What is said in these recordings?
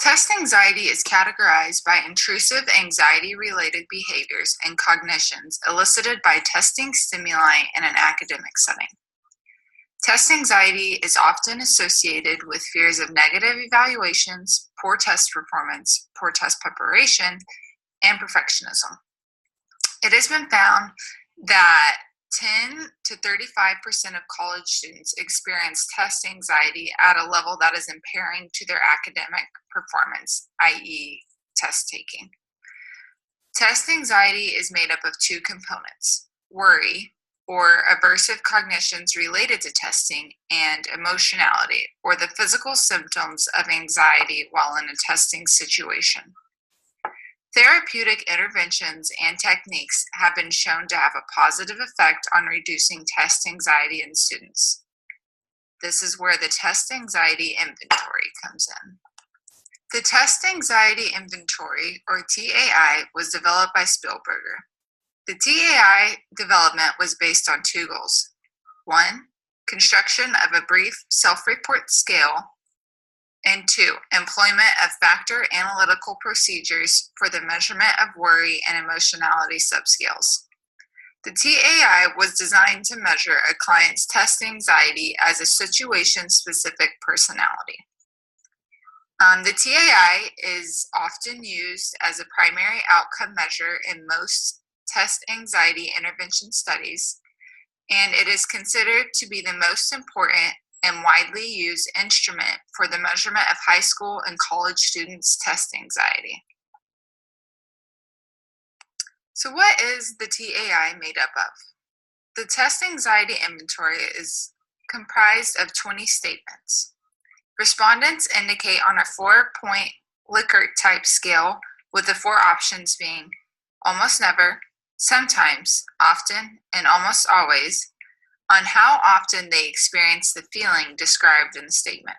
Test anxiety is categorized by intrusive anxiety-related behaviors and cognitions elicited by testing stimuli in an academic setting. Test anxiety is often associated with fears of negative evaluations, poor test performance, poor test preparation, and perfectionism. It has been found that 10 to 35% of college students experience test anxiety at a level that is impairing to their academic performance, i.e., test taking. Test anxiety is made up of two components: worry, or aversive cognitions related to testing, and emotionality, or the physical symptoms of anxiety while in a testing situation. Therapeutic interventions and techniques have been shown to have a positive effect on reducing test anxiety in students. This is where the test anxiety inventory comes in. The Test Anxiety Inventory, or TAI, was developed by Spielberger. The TAI development was based on two goals. One, construction of a brief self-report scale, and two, employment of factor analytical procedures for the measurement of worry and emotionality subscales. The TAI was designed to measure a client's test anxiety as a situation-specific personality. The TAI is often used as a primary outcome measure in most test anxiety intervention studies, and it is considered to be the most important and widely used instrument for the measurement of high school and college students' test anxiety. So what is the TAI made up of? The Test Anxiety Inventory is comprised of 20 statements. Respondents indicate on a 4-point Likert type scale, with the four options being almost never, sometimes, often, and almost always, on how often they experience the feeling described in the statement.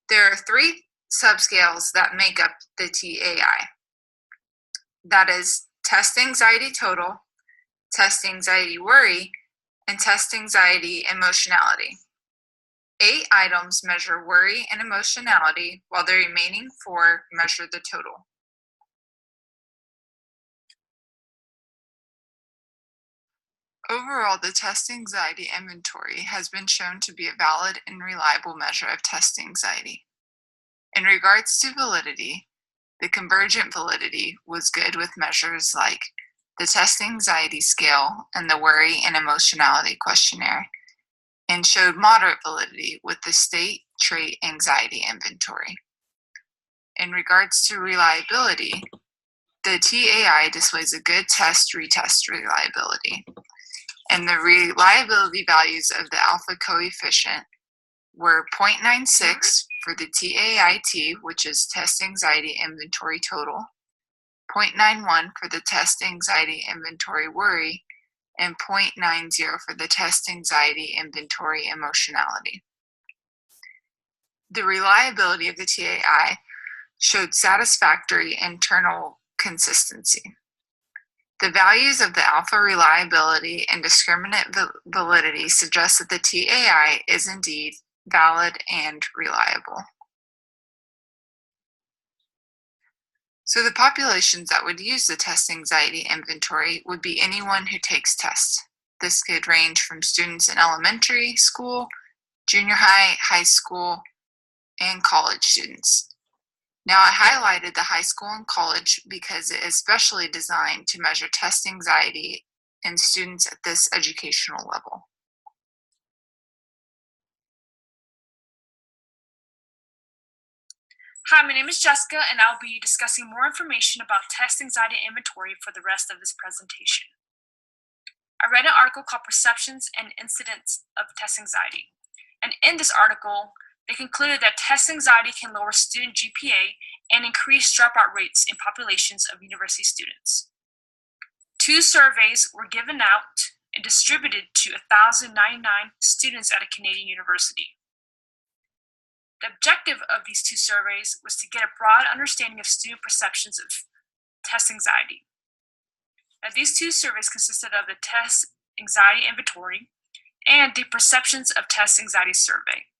There are three subscales that make up the TAI. That is test anxiety total, test anxiety worry, and test anxiety emotionality. 8 items measure worry and emotionality, while the remaining 4 measure the total. Overall, the Test Anxiety Inventory has been shown to be a valid and reliable measure of test anxiety. In regards to validity, the convergent validity was good with measures like the Test Anxiety Scale and the Worry and Emotionality Questionnaire, and showed moderate validity with the State Trait Anxiety Inventory. In regards to reliability, the TAI displays a good test-retest reliability, and the reliability values of the alpha coefficient were 0.96 for the TAIT, which is Test Anxiety Inventory Total, 0.91 for the Test Anxiety Inventory Worry, and 0.90 for the Test Anxiety Inventory Emotionality. The reliability of the TAI showed satisfactory internal consistency. The values of the alpha reliability and discriminant validity suggest that the TAI is indeed valid and reliable. So the populations that would use the Test Anxiety Inventory would be anyone who takes tests. This could range from students in elementary school, junior high, high school, and college students. Now, I highlighted the high school and college because it is specially designed to measure test anxiety in students at this educational level. Hi, my name is Jessica, and I'll be discussing more information about test anxiety inventory for the rest of this presentation. I read an article called Perceptions and Incidents of Test Anxiety, and in this article, they concluded that test anxiety can lower student GPA and increase dropout rates in populations of university students. 2 surveys were given out and distributed to 1,099 students at a Canadian university. The objective of these 2 surveys was to get a broad understanding of student perceptions of test anxiety. Now, these 2 surveys consisted of the Test Anxiety Inventory and the Perceptions of Test Anxiety Survey.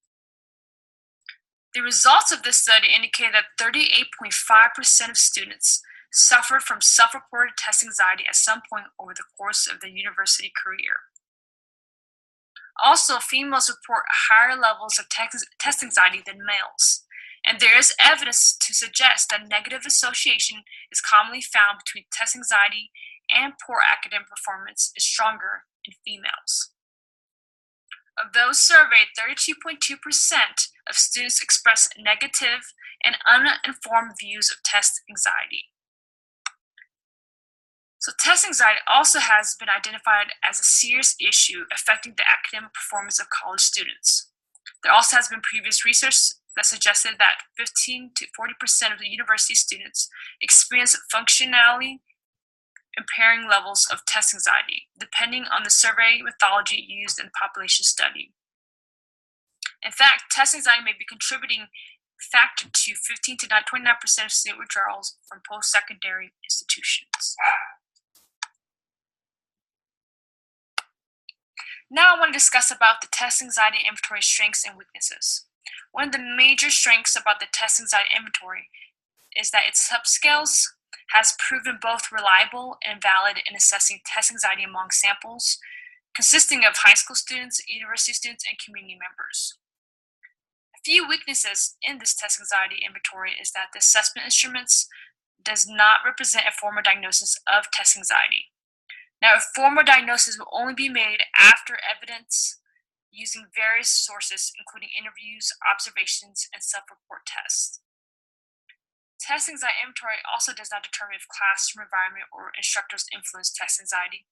The results of this study indicated that 38.5% of students suffered from self-reported test anxiety at some point over the course of their university career. Also, females report higher levels of test anxiety than males, and there is evidence to suggest that negative association is commonly found between test anxiety and poor academic performance is stronger in females. Of those surveyed, 32.2% of students express negative and uninformed views of test anxiety. So test anxiety also has been identified as a serious issue affecting the academic performance of college students. There also has been previous research that suggested that 15 to 40% of the university students experience functionally impairing levels of test anxiety, depending on the survey methodology used in the population study. In fact, test anxiety may be contributing factor to 15 to 29% of student withdrawals from post-secondary institutions. Now I want to discuss about the test anxiety inventory strengths and weaknesses. One of the major strengths about the test anxiety inventory is that its subscales has proven both reliable and valid in assessing test anxiety among samples consisting of high school students, university students, and community members. A few weaknesses in this test anxiety inventory is that the assessment instruments does not represent a formal diagnosis of test anxiety. Now, a formal diagnosis will only be made after evidence using various sources, including interviews, observations, and self-report tests. Test anxiety inventory also does not determine if classroom environment or instructors influence test anxiety.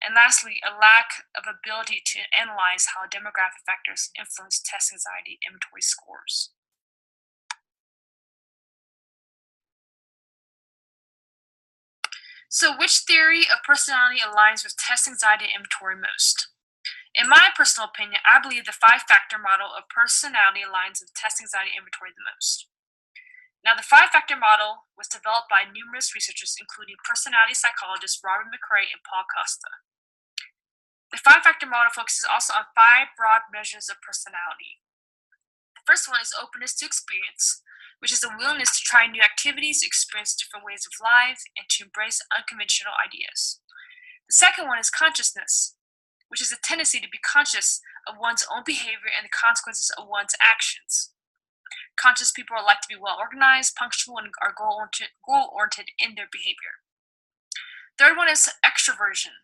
And lastly, a lack of ability to analyze how demographic factors influence test anxiety inventory scores. So which theory of personality aligns with test anxiety inventory most? In my personal opinion, I believe the 5-factor model of personality aligns with test anxiety inventory the most. Now, the 5-factor model was developed by numerous researchers, including personality psychologists Robert McCrae and Paul Costa. The 5-factor model focuses also on 5 broad measures of personality. The first one is openness to experience, which is a willingness to try new activities, experience different ways of life, and to embrace unconventional ideas. The second one is consciousness, which is a tendency to be conscious of one's own behavior and the consequences of one's actions. Conscious people are like to be well organized, punctual, and are goal-oriented in their behavior. Third one is extroversion.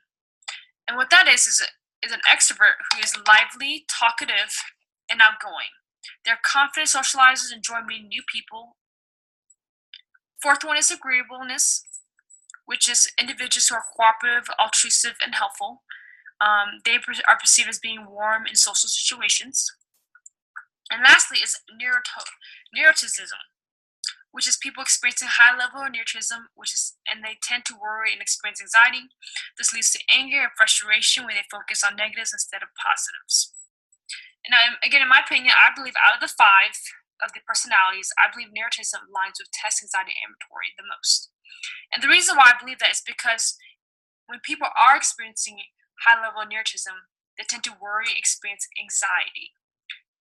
And what that is an extrovert who is lively, talkative, and outgoing. They're confident socializers, enjoy meeting new people. Fourth one is agreeableness, which is individuals who are cooperative, altruistic, and helpful. They are perceived as being warm in social situations. And lastly is neuroticism, which is people experiencing high level of neuroticism, and they tend to worry and experience anxiety. This leads to anger and frustration when they focus on negatives instead of positives. And again, in my opinion, I believe out of the 5 of the personalities, I believe neuroticism aligns with test anxiety inventory the most. And the reason why I believe that is because when people are experiencing high level of neuroticism, they tend to worry, experience anxiety.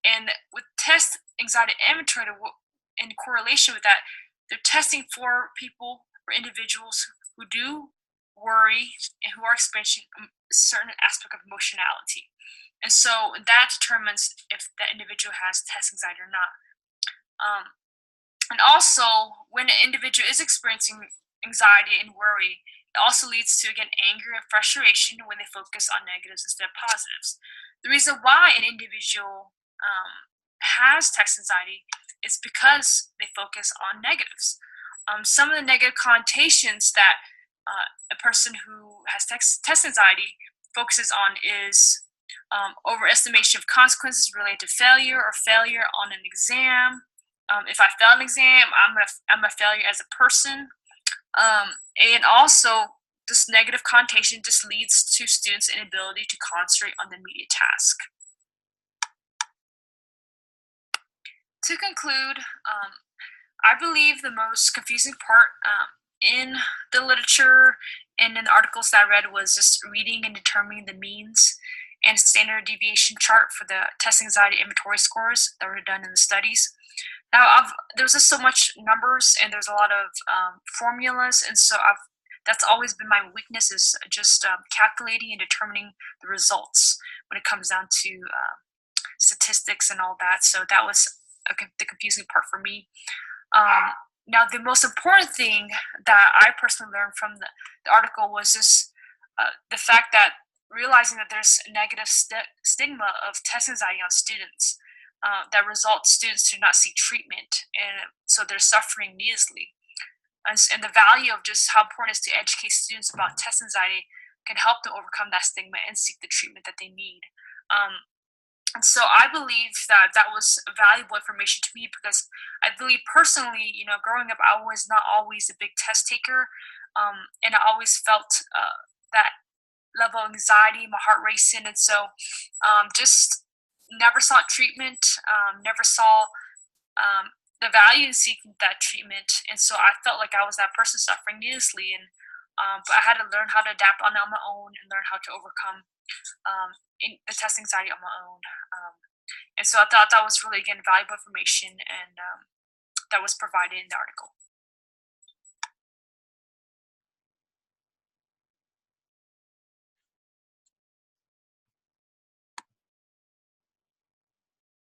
And with test anxiety inventory, in correlation with that, they're testing for people or individuals who do worry and who are experiencing a certain aspect of emotionality. And so that determines if that individual has test anxiety or not. And also, when an individual is experiencing anxiety and worry, it also leads to, again, anger and frustration when they focus on negatives instead of positives. The reason why an individual has test anxiety is because they focus on negatives. Some of the negative connotations that a person who has test anxiety focuses on is overestimation of consequences related to failure or failure on an exam. If I fail an exam, I'm a failure as a person. And also, this negative connotation just leads to students' inability to concentrate on the immediate task. To conclude, I believe the most confusing part in the literature and in the articles that I read was just reading and determining the means and standard deviation chart for the test anxiety inventory scores that were done in the studies. Now, there's just so much numbers and there's a lot of formulas, and so that's always been my weakness, is just calculating and determining the results when it comes down to statistics and all that. So that was the confusing part for me. Now, the most important thing that I personally learned from the article was just the fact that realizing that there's a negative stigma of test anxiety on students that results students do not seek treatment, and so they're suffering needlessly. And the value of just how important it is to educate students about test anxiety can help them overcome that stigma and seek the treatment that they need. And so I believe that that was valuable information to me, because I believe personally, growing up, I was not always a big test taker. And I always felt that level of anxiety, my heart racing. And so just never sought treatment, never saw the value in seeking that treatment. And so I felt like I was that person suffering needlessly. And but I had to learn how to adapt on my own and learn how to overcome the test anxiety on my own. And so I thought that was really, again, valuable information, and that was provided in the article.